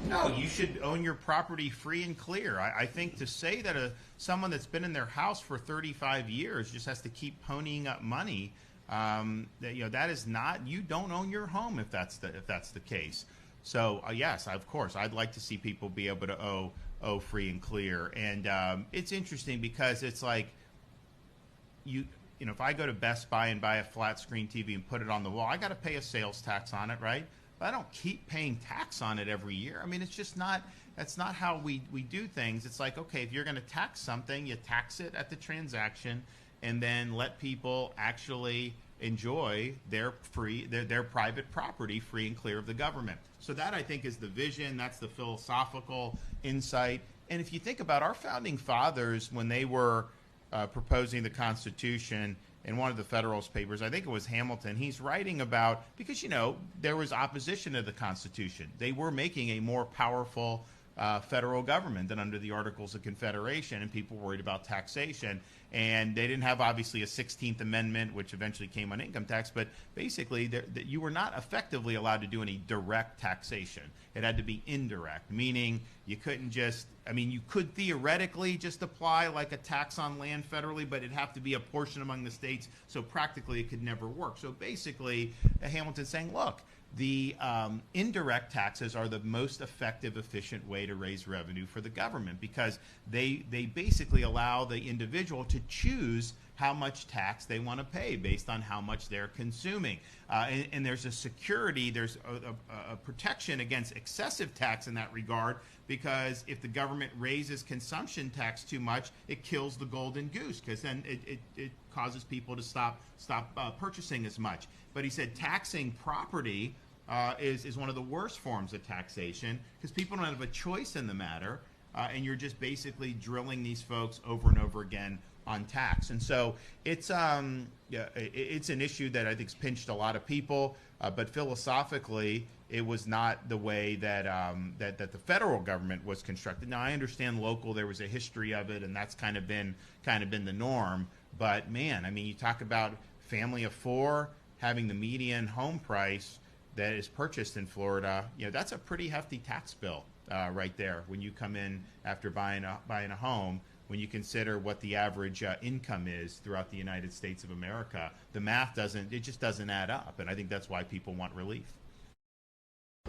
No, you should own your property free and clear. I think to say that someone that's been in their house for 35 years just has to keep ponying up money, that is not. You don't own your home if that's the case. So yes, of course, I'd like to see people be able to owe free and clear. And it's interesting because it's like if I go to Best Buy and buy a flat screen TV and put it on the wall, I got to pay a sales tax on it, right? But I don't keep paying tax on it every year. I mean, it's just not. That's not how we do things. It's like, okay, if you're going to tax something, you tax it at the transaction, and then let people actually enjoy their private property free and clear of the government. So that, I think, is the vision. That's the philosophical insight. And if you think about our founding fathers when they were proposing the Constitution, in one of the Federalist Papers, I think it was Hamilton, he's writing about, because, there was opposition to the Constitution. They were making a more powerful federal government than under the Articles of Confederation, and people worried about taxation. And they didn't have, obviously, a 16th Amendment, which eventually came on income tax, but basically you were not effectively allowed to do any direct taxation. It had to be indirect, meaning you couldn't you could theoretically just apply like a tax on land federally, but it'd have to be a portion among the states, so practically it could never work. So basically, Hamilton's saying, look, the indirect taxes are the most effective, efficient way to raise revenue for the government, because they basically allow the individual to choose how much tax they want to pay based on how much they're consuming. And there's a security, there's a protection against excessive tax in that regard, because if the government raises consumption tax too much, it kills the golden goose, because then it causes people to stop purchasing as much. But he said taxing property is one of the worst forms of taxation, because people don't have a choice in the matter, and you're just basically drilling these folks over and over again on tax. And so it's an issue that I think's pinched a lot of people, but philosophically, it was not the way that the federal government was constructed. Now, I understand local; there was a history of it, and that's kind of been the norm. But man, I mean, you talk about family of four having the median home price that is purchased in Florida. That's a pretty hefty tax bill right there when you come in after buying a home. When you consider what the average income is throughout the United States of America, the math just doesn't add up, and I think that's why people want relief.